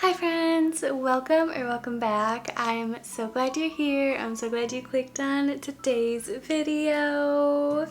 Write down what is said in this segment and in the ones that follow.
Hi friends, welcome back. I'm so glad you're here. I'm so glad you clicked on today's video.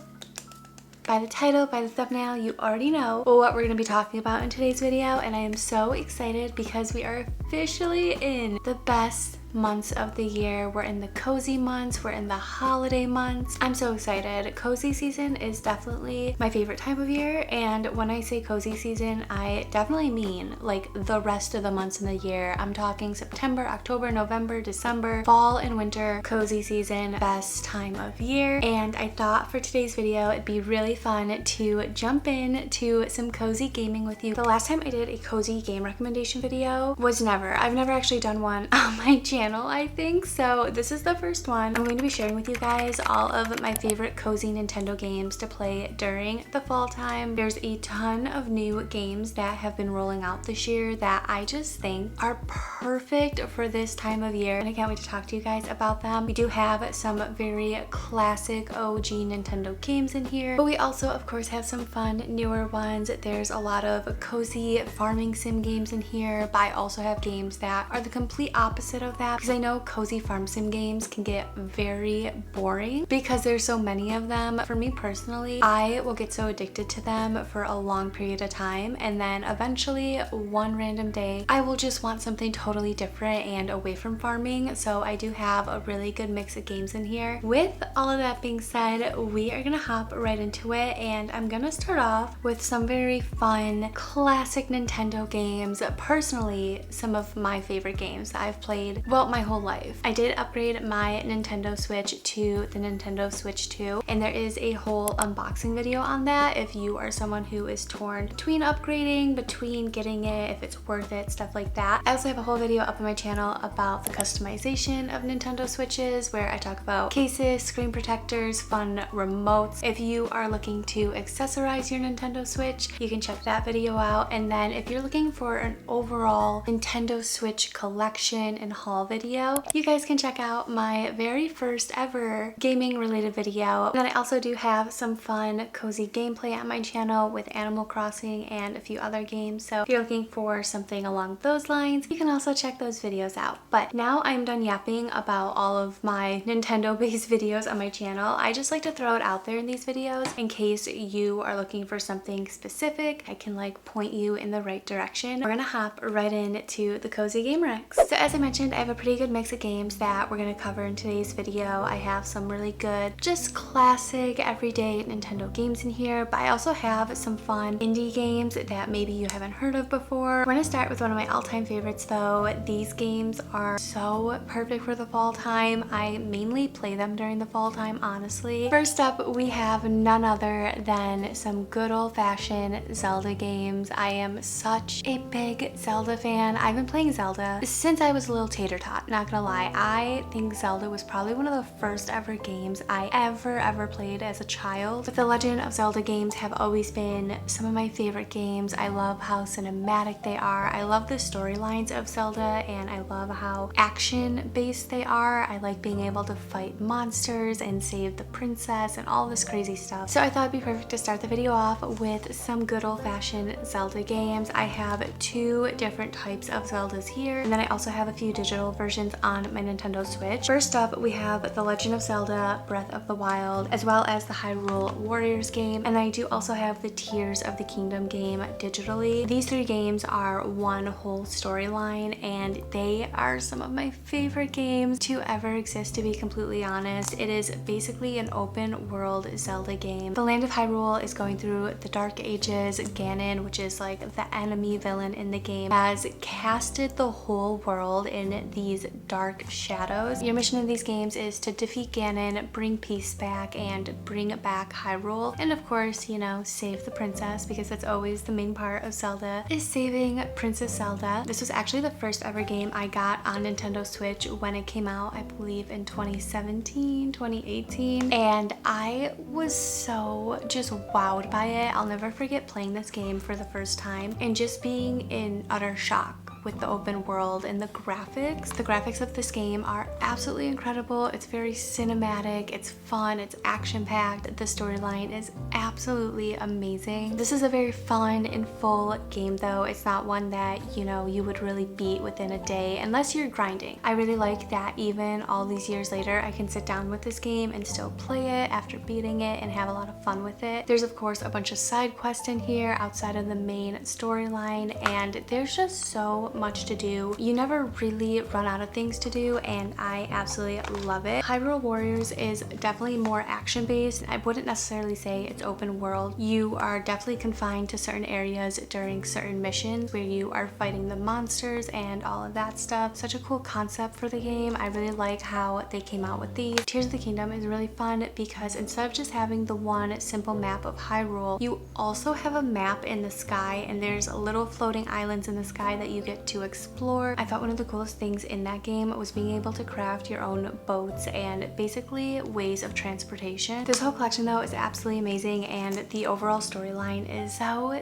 By the title, by the thumbnail, you already know what we're going to be talking about in today's video, and I am so excited because we are officially in the best months of the year. We're in the cozy months, we're in the holiday months. I'm so excited. Cozy season is definitely my favorite time of year, and when I say cozy season, I definitely mean like the rest of the months in the year. I'm talking September, October, November, December, fall and winter, cozy season, best time of year. And I thought for today's video it'd be really fun to jump in to some cozy gaming with you. The last time I did a cozy game recommendation video was I've never actually done one on my channel, I think, so this is the first one. I'm going to be sharing with you guys all of my favorite cozy Nintendo games to play during the fall time. There's a ton of new games that have been rolling out this year that I just think are perfect for this time of year, and I can't wait to talk to you guys about them. We do have some very classic OG Nintendo games in here, but we also of course have some fun newer ones. There's a lot of cozy farming sim games in here, but I also have games that are the complete opposite of that, because I know cozy farm sim games can get very boring because there's so many of them. For me personally, I will get so addicted to them for a long period of time, and then eventually one random day I will just want something totally different and away from farming. So I do have a really good mix of games in here. With all of that being said, we are gonna hop right into it, and I'm gonna start off with some very fun classic Nintendo games. Personally, some of my favorite games that I've played, well, my whole life. I did upgrade my Nintendo Switch to the Nintendo Switch 2, and there is a whole unboxing video on that if you are someone who is torn between upgrading, between getting it, if it's worth it, stuff like that. I also have a whole video up on my channel about the customization of Nintendo Switches, where I talk about cases, screen protectors, fun remotes. If you are looking to accessorize your Nintendo Switch, you can check that video out. And then if you're looking for an overall Nintendo Switch collection and haul video, you guys can check out my very first ever gaming related video. And then I also do have some fun cozy gameplay on my channel with Animal Crossing and a few other games, so if you're looking for something along those lines, you can also check those videos out. But now I'm done yapping about all of my Nintendo based videos on my channel. I just like to throw it out there in these videos in case you are looking for something specific. I can like point you in the right direction. We're gonna hop right into the cozy game recs. So as I mentioned, I have a pretty good mix of games that we're gonna cover in today's video. I have some really good, just classic everyday Nintendo games in here, but I also have some fun indie games that maybe you haven't heard of before. We're gonna start with one of my all-time favorites though. These games are so perfect for the fall time. I mainly play them during the fall time, honestly. First up, we have none other than some good old-fashioned Zelda games. I am such a big Zelda fan. I've been playing Zelda since I was a little tater tot, not gonna lie. I think Zelda was probably one of the first ever games I ever played as a child. But the Legend of Zelda games have always been some of my favorite games. I love how cinematic they are. I love the storylines of Zelda, and I love how action-based they are. I like being able to fight monsters and save the princess and all this crazy stuff. So I thought it'd be perfect to start the video off with some good old-fashioned Zelda games. I have two different types of Zeldas here, and then I also have a few digital versions on my Nintendo Switch. First up, we have The Legend of Zelda Breath of the Wild, as well as the Hyrule Warriors game, and I do also have the Tears of the Kingdom game digitally. These three games are one whole storyline, and they are some of my favorite games to ever exist, to be completely honest. It is basically an open world Zelda game. The land of Hyrule is going through the Dark Ages. Ganon, which is like the enemy villain in the game, has casted the whole world in these dark shadows. Your mission in these games is to defeat Ganon, bring peace back, and bring back Hyrule, and of course, you know, save the princess, because that's always the main part of Zelda, is saving Princess Zelda. This was actually the first ever game I got on Nintendo Switch when it came out, I believe in 2017, 2018, and I was so just wowed by it. I'll never forget playing this game for the first time and just being in utter shock with the open world and the graphics. The graphics of this game are absolutely incredible. It's very cinematic, it's fun, it's action-packed. The storyline is absolutely amazing. This is a very fun and full game though. It's not one that, you know, you would really beat within a day unless you're grinding. I really like that even all these years later, I can sit down with this game and still play it after beating it and have a lot of fun with it. There's of course a bunch of side quests in here outside of the main storyline, and there's just so much to do. You never really run out of things to do, and I absolutely love it. Hyrule Warriors is definitely more action-based. I wouldn't necessarily say it's open world. You are definitely confined to certain areas during certain missions where you are fighting the monsters and all of that stuff. Such a cool concept for the game. I really like how they came out with these. Tears of the Kingdom is really fun because instead of just having the one simple map of Hyrule, you also have a map in the sky, and there's little floating islands in the sky that you get to explore. I thought one of the coolest things in that game was being able to craft your own boats and basically ways of transportation. This whole collection though is absolutely amazing, and the overall storyline is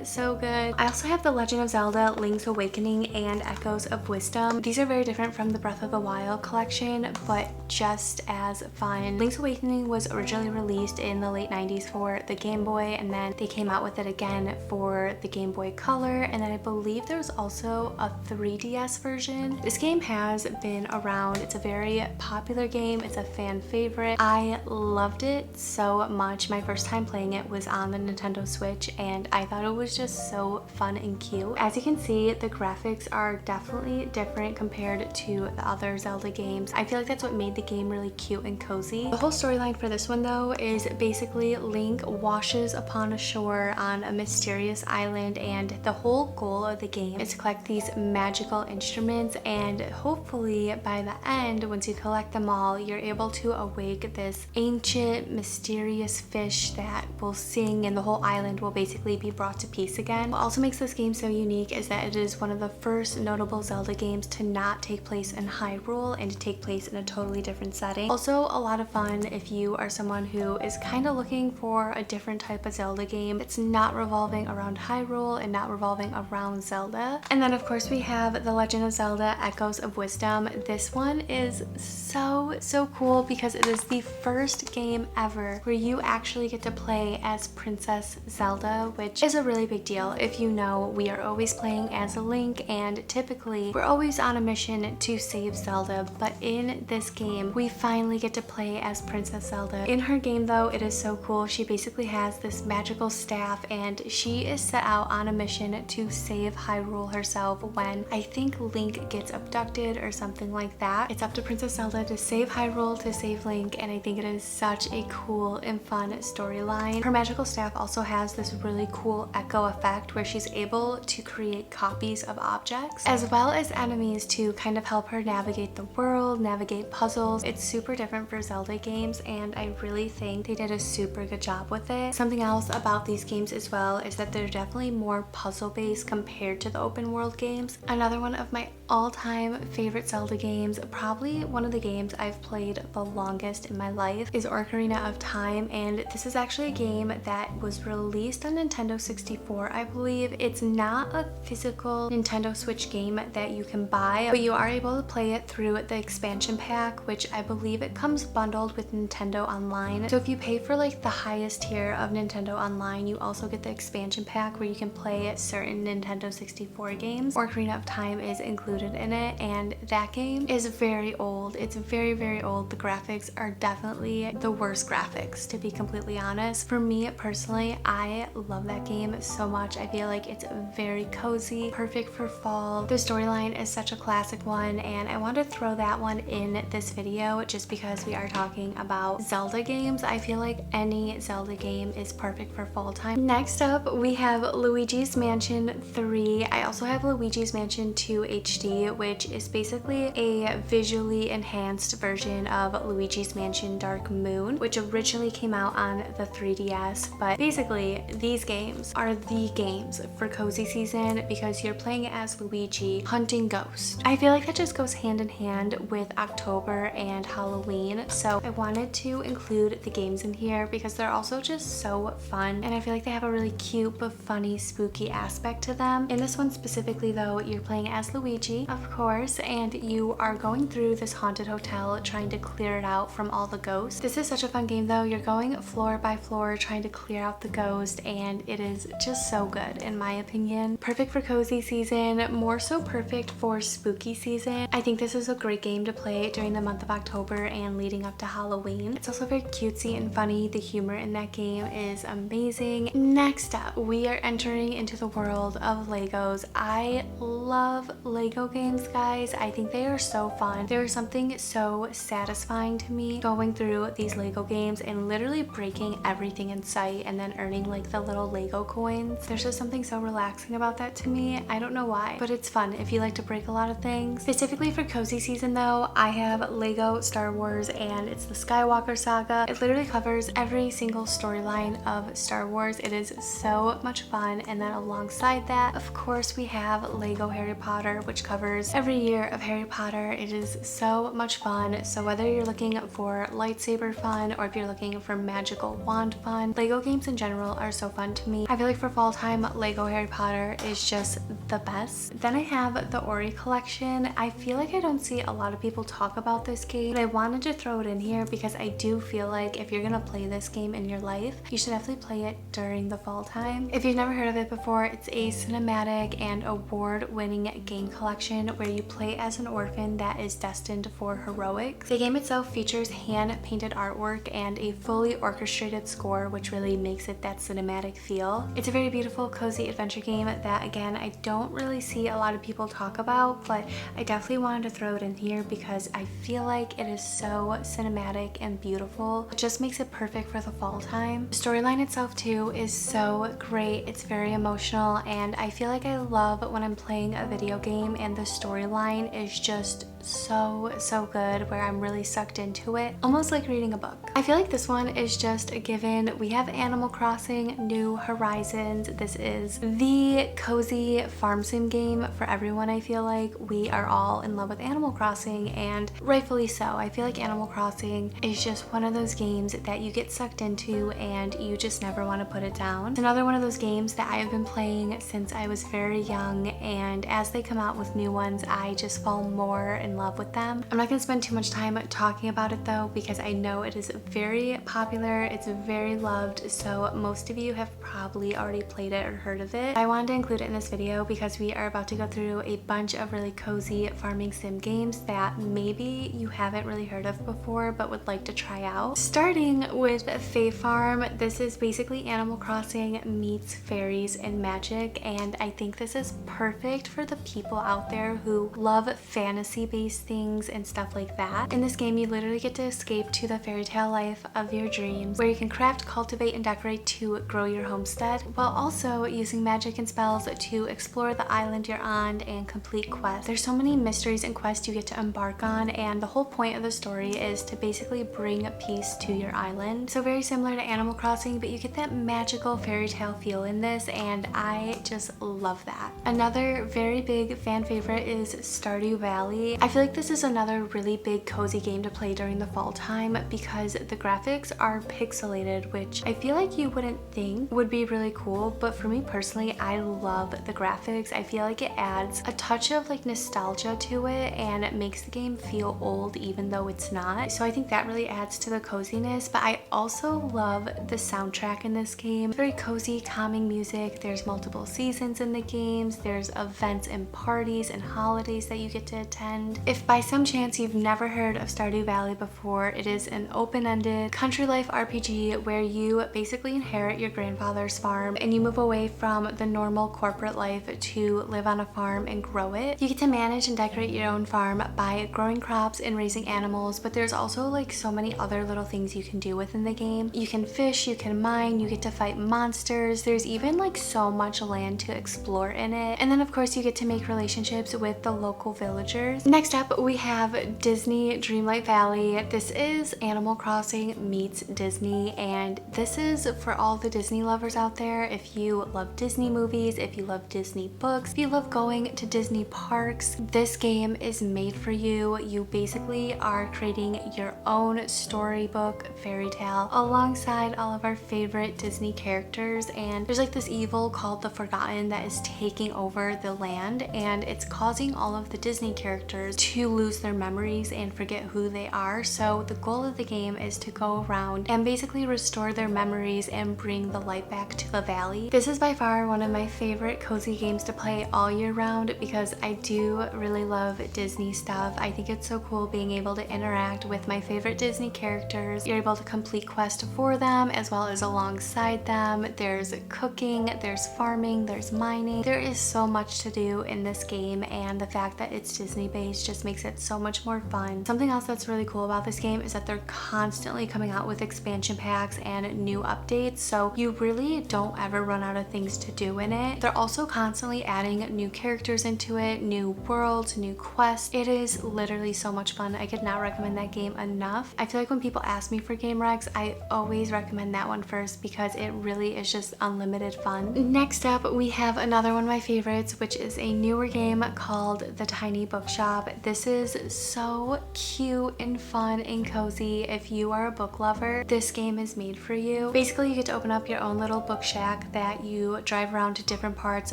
so good. I also have The Legend of Zelda, Link's Awakening, and Echoes of Wisdom. These are very different from the Breath of the Wild collection, but just as fun. Link's Awakening was originally released in the late 90s for the Game Boy, and then they came out with it again for the Game Boy Color, and then I believe there's also a 3DS version. This game has been around. It's a very popular game. It's a fan favorite. I loved it so much. My first time playing it was on the Nintendo Switch, and I thought it was just so fun and cute. As you can see, the graphics are definitely different compared to the other Zelda games. I feel like that's what made the game really cute and cozy. The whole storyline for this one though is basically Link washes upon a shore on a mysterious island, and the whole goal of the game is to collect these magical instruments, and hopefully by the end, once you collect them all, you're able to awake this ancient mysterious fish that will sing, and the whole island will basically be brought to peace again. What also makes this game so unique is that it is one of the first notable Zelda games to not take place in Hyrule and to take place in a totally different setting. Also a lot of fun if you are someone who is kind of looking for a different type of Zelda game that's not revolving around Hyrule and not revolving around Zelda. And then of course we have The Legend of Zelda, Echoes of Wisdom. This one is so cool because it is the first game ever where you actually get to play as Princess Zelda, which is a really big deal. If you know, we are always playing as a Link, and typically we're always on a mission to save Zelda, but in this game we finally get to play as Princess Zelda. In her game though, it is so cool. She basically has this magical staff, and she is set out on a mission to save Hyrule herself when I think Link gets abducted or something like that. It's up to Princess Zelda to save Hyrule, to save Link, and I think it is such a cool and fun storyline. Her magical staff also has this really cool echo effect where she's able to create copies of objects as well as enemies to kind of help her navigate the world, navigate puzzles. It's super different for Zelda games, and I really think they did a super good job with it. Something else about these games as well is that they're definitely more puzzle based compared to the open world games. Another one of my all-time favorite Zelda games, probably one of the games I've played the longest in my life, is Ocarina of Time, and this is actually a game that was released on Nintendo 64, I believe. It's not a physical Nintendo Switch game that you can buy, but you are able to play it through the expansion pack, which I believe it comes bundled with Nintendo Online. So if you pay for like the highest tier of Nintendo Online, you also get the expansion pack where you can play certain Nintendo 64 games. Ocarina of Time is included in it, and that game is very old. It's very old. The graphics are definitely the worst graphics, to be completely honest. For me personally, I love that game so much. I feel like it's very cozy, perfect for fall. The storyline is such a classic one, and I want to throw that one in this video just because we are talking about Zelda games. I feel like any Zelda game is perfect for fall time. Next up, we have Luigi's Mansion 3. I also have Luigi's Mansion 2 HD, which is basically a visually enhanced version of Luigi's Mansion Dark Moon, which originally came out on the 3DS. But basically, these games are the games for cozy season because you're playing as Luigi hunting ghosts. I feel like that just goes hand in hand with October and Halloween, so I wanted to include the games in here because they're also just so fun, and I feel like they have a really cute but funny spooky aspect to them. In this one specifically though, you're playing as Luigi, of course, and you are going through this haunted hotel trying to clear it out from all the ghosts. This is such a fun game though. You're going floor by floor trying to clear out the ghost, and it is just so good in my opinion. Perfect for cozy season, more so perfect for spooky season. I think this is a great game to play during the month of October and leading up to Halloween. It's also very cutesy and funny. The humor in that game is amazing. Next up, we are entering into the world of Legos. I love Lego games, guys. I think they are so fun. There's something so satisfying to me going through these Lego games and literally breaking everything in sight and then earning like the little Lego coins. There's just something so relaxing about that to me. I don't know why, but it's fun if you like to break a lot of things. Specifically for cozy season though, I have Lego Star Wars, and it's the Skywalker saga. It literally covers every single storyline of Star Wars. It is so much fun. And then alongside that, of course, we have Lego Harry Potter, which covers every year of Harry Potter. It is so much fun. So whether you're looking for lightsaber fun or if you're looking for magical wand fun, Lego games in general are so fun to me. I feel like for fall time, Lego Harry Potter is just the best. Then I have the Ori collection. I feel like I don't see a lot of people talk about this game, but I wanted to throw it in here because I do feel like if you're gonna play this game in your life, you should definitely play it during the fall time. If you've never heard of it before, it's a cinematic and award-winning game collection where you play as an orphan that is destined for heroics. The game itself features hand-painted artwork and a fully orchestrated score, which really makes it that cinematic feel. It's a very beautiful, cozy adventure game that, again, I don't really see a lot of people talk about, but I definitely wanted to throw it in here because I feel like it is so cinematic and beautiful. It just makes it perfect for the fall time. The storyline itself too is so great. It's very emotional, and I feel like I love when I'm playing a video game and the storyline is just so good, where I'm really sucked into it, almost like reading a book. I feel like this one is just a given. We have Animal Crossing New Horizons. This is the cozy farm sim game for everyone. I feel like we are all in love with Animal Crossing, and rightfully so. I feel like Animal Crossing is just one of those games that you get sucked into and you just never want to put it down. It's another one of those games that I have been playing since I was very young, and as they come out with new ones, I just fall more in love with them. I'm not going to spend too much time talking about it though, because I know it is very popular, it's very loved, so most of you have probably already played it or heard of it. I wanted to include it in this video because we are about to go through a bunch of really cozy farming sim games that maybe you haven't really heard of before but would like to try out. Starting with Fae Farm, this is basically Animal Crossing meets fairies and magic, and I think this is perfect for the people out there who love fantasy-based things and stuff like that. In this game, you literally get to escape to the fairy tale life of your dreams, where you can craft, cultivate, and decorate to grow your homestead, while also using magic and spells to explore the island you're on and complete quests. There's so many mysteries and quests you get to embark on, and the whole point of the story is to basically bring peace to your island. So very similar to Animal Crossing, but you get that magical fairy tale feel in this, and I just love that. Another very big fan favorite is Stardew Valley. I feel like this is another really big cozy game to play during the fall time because the graphics are pixelated, which I feel like you wouldn't think would be really cool, but for me personally, I love the graphics. I feel like it adds a touch of like nostalgia to it, and it makes the game feel old even though it's not. So I think that really adds to the coziness, but I also love the soundtrack in this game. Very cozy, calming music. There's multiple seasons in the games. There's events and parties and holidays that you get to attend. If by some chance you've never heard of Stardew Valley before, it is an open-ended country life RPG where you basically inherit your grandfather's farm and you move away from the normal corporate life to live on a farm and grow it. You get to manage and decorate your own farm by growing crops and raising animals, but there's also like so many other little things you can do within the game. You can fish, you can mine, you get to fight monsters. There's even like so much land to explore in it. And then of course you get to make relationships with the local villagers. Next Next up, we have Disney Dreamlight Valley. This is Animal Crossing meets Disney, and this is for all the Disney lovers out there. If you love Disney movies, if you love Disney books, if you love going to Disney parks, this game is made for you. You basically are creating your own storybook fairy tale alongside all of our favorite Disney characters, and there's like this evil called the Forgotten that is taking over the land, and it's causing all of the Disney characters to lose their memories and forget who they are. So the goal of the game is to go around and basically restore their memories and bring the light back to the valley. This is by far one of my favorite cozy games to play all year round because I do really love Disney stuff. I think it's so cool being able to interact with my favorite Disney characters. You're able to complete quests for them as well as alongside them. There's cooking, there's farming, there's mining. There is so much to do in this game, and the fact that it's Disney based just makes it so much more fun. Something else that's really cool about this game is that they're constantly coming out with expansion packs and new updates, so you really don't ever run out of things to do in it. They're also constantly adding new characters into it, new worlds, new quests. It is literally so much fun. I could not recommend that game enough. I feel like when people ask me for game recs, I always recommend that one first because it really is just unlimited fun. Next up, we have another one of my favorites, which is a newer game called The Tiny Bookshop. This is so cute and fun and cozy. If you are a book lover, this game is made for you. Basically, you get to open up your own little book shack that you drive around to different parts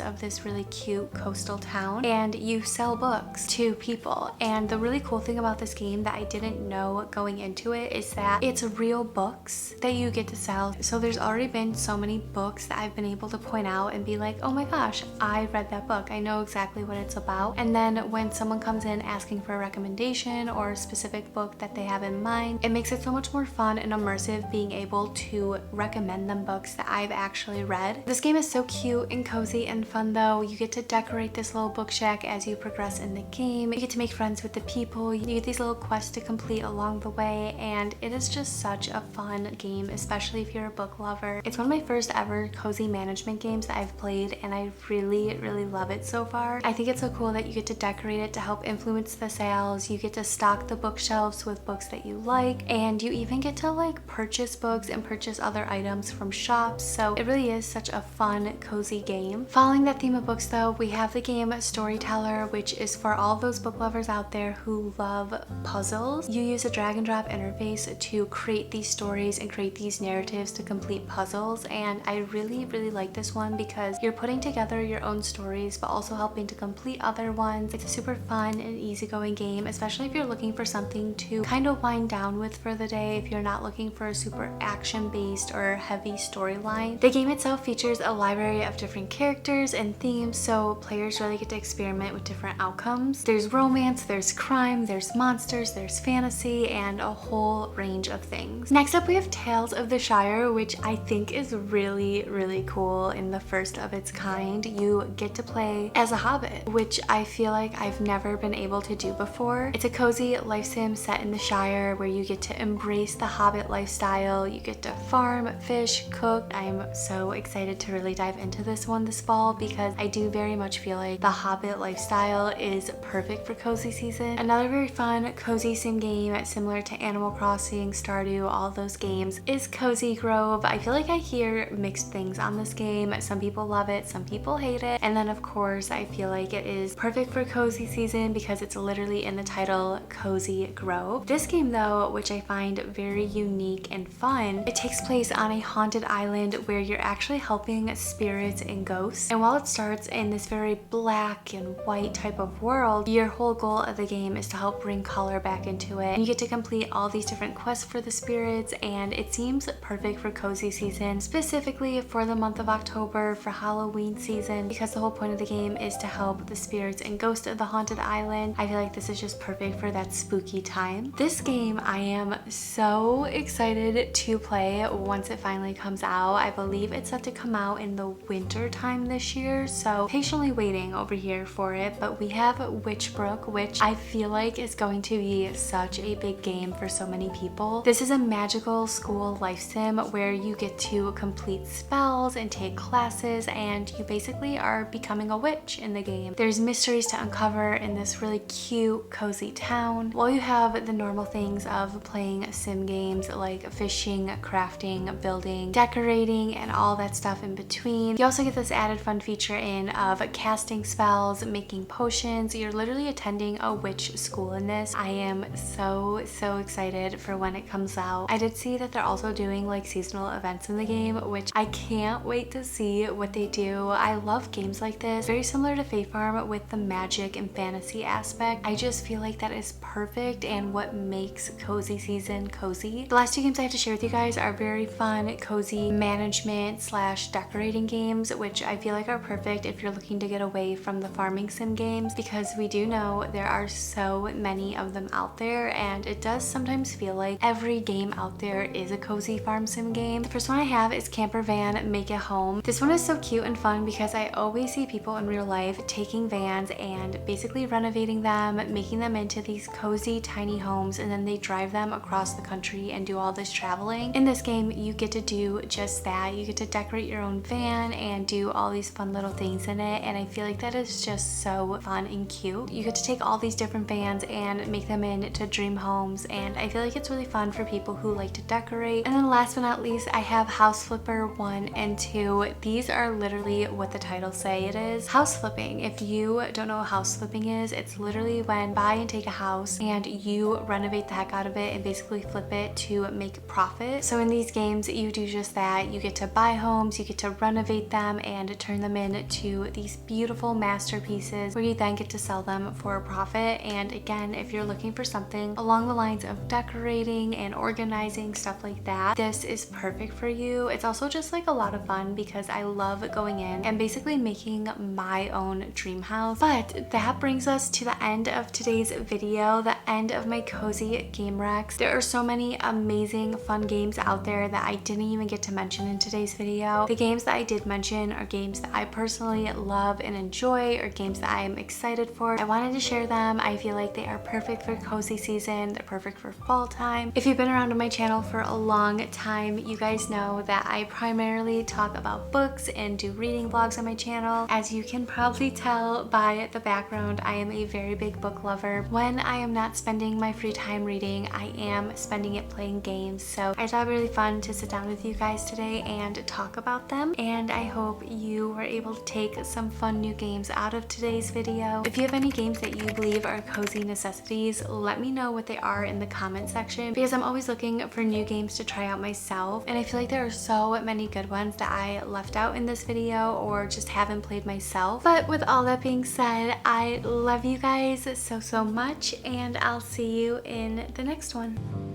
of this really cute coastal town, and you sell books to people. And the really cool thing about this game that I didn't know going into it is that it's real books that you get to sell. So there's already been so many books that I've been able to point out and be like, oh my gosh, I read that book. I know exactly what it's about. And then when someone comes in asking for a recommendation or a specific book that they have in mind, it makes it so much more fun and immersive being able to recommend them books that I've actually read. This game is so cute and cozy and fun though. You get to decorate this little book shack as you progress in the game. You get to make friends with the people. You get these little quests to complete along the way, and it is just such a fun game, especially if you're a book lover. It's one of my first ever cozy management games that I've played, and I really love it so far. I think it's so cool that you get to decorate it to help influence the sales. You get to stock the bookshelves with books that you like, and you even get to like purchase books and purchase other items from shops. So it really is such a fun, cozy game. Following that theme of books though, we have the game Storyteller, which is for all those book lovers out there who love puzzles. You use a drag and drop interface to create these stories and create these narratives to complete puzzles, and I really like this one because you're putting together your own stories but also helping to complete other ones. It's a super fun and easygoing game, especially if you're looking for something to kind of wind down with for the day, if you're not looking for a super action-based or heavy storyline. The game itself features a library of different characters and themes, so players really get to experiment with different outcomes. There's romance, there's crime, there's monsters, there's fantasy, and a whole range of things. Next up, we have Tales of the Shire, which I think is really cool in the first of its kind. You get to play as a hobbit, which I feel like I've never been able to do before. It's a cozy life sim set in the Shire where you get to embrace the hobbit lifestyle. You get to farm, fish, cook. I'm so excited to really dive into this one this fall because I do very much feel like the hobbit lifestyle is perfect for cozy season. Another very fun cozy sim game similar to Animal Crossing, Stardew, all those games is Cozy Grove. I feel like I hear mixed things on this game. Some people love it, some people hate it, and then of course I feel like it is perfect for cozy season because it's literally in the title, Cozy Grove. This game though, which I find very unique and fun, it takes place on a haunted island where you're actually helping spirits and ghosts, and while it starts in this very black and white type of world, your whole goal of the game is to help bring color back into it. You get to complete all these different quests for the spirits, and it seems perfect for cozy season, specifically for the month of October, for Halloween season, because the whole point of the game is to help the spirits and ghosts of the haunted island. I feel like this is just perfect for that spooky time. This game I am so excited to play once it finally comes out. I believe it's set to come out in the winter time this year, so patiently waiting over here for it. But we have Witchbrook, which I feel like is going to be such a big game for so many people. This is a magical school life sim where you get to complete spells and take classes, and you basically are becoming a witch in the game. There's mysteries to uncover in this really cute, cozy town. While you have the normal things of playing sim games like fishing, crafting, building, decorating, and all that stuff in between, you also get this added fun feature in of casting spells, making potions. You're literally attending a witch school in this. I am so excited for when it comes out. I did see that they're also doing like seasonal events in the game, which I can't wait to see what they do. I love games like this, very similar to Fae Farm with the magic and fantasy aspect. I just feel like that is perfect and what makes cozy season cozy. The last two games I have to share with you guys are very fun, cozy management slash decorating games, which I feel like are perfect if you're looking to get away from the farming sim games, because we do know there are so many of them out there, and it does sometimes feel like every game out there is a cozy farm sim game. The first one I have is Camper Van Make It Home. This one is so cute and fun because I always see people in real life taking vans and basically renovating them, making them into these cozy tiny homes, and then they drive them across the country and do all this traveling. In this game, you get to do just that. You get to decorate your own van and do all these fun little things in it, and I feel like that is just so fun and cute. You get to take all these different vans and make them into dream homes, and I feel like it's really fun for people who like to decorate. And then last but not least, I have House Flipper 1 and 2. These are literally what the titles say it is. House flipping. If you don't know what house flipping is, it's literally when buy and take a house and you renovate the heck out of it and basically flip it to make profit. So in these games, you do just that. You get to buy homes, you get to renovate them and turn them into these beautiful masterpieces where you then get to sell them for a profit. And again, if you're looking for something along the lines of decorating and organizing, stuff like that, this is perfect for you. It's also just like a lot of fun because I love going in and basically making my own dream house. But that brings us to the end of today's video, the end of my cozy game recs. There are so many amazing fun games out there that I didn't even get to mention in today's video. The games that I did mention are games that I personally love and enjoy, or games that I am excited for. I wanted to share them. I feel like they are perfect for cozy season. They're perfect for fall time. If you've been around on my channel for a long time, you guys know that I primarily talk about books and do reading vlogs on my channel. As you can probably tell by the background, I am a very big book lover. When I am not spending my free time reading, I am spending it playing games. So I thought it would be really fun to sit down with you guys today and talk about them, and I hope you were able to take some fun new games out of today's video. If you have any games that you believe are cozy necessities, let me know what they are in the comment section, because I'm always looking for new games to try out myself, and I feel like there are so many good ones that I left out in this video or just haven't played myself. But with all that being said, I love you guys so much, and I'll see you in the next one.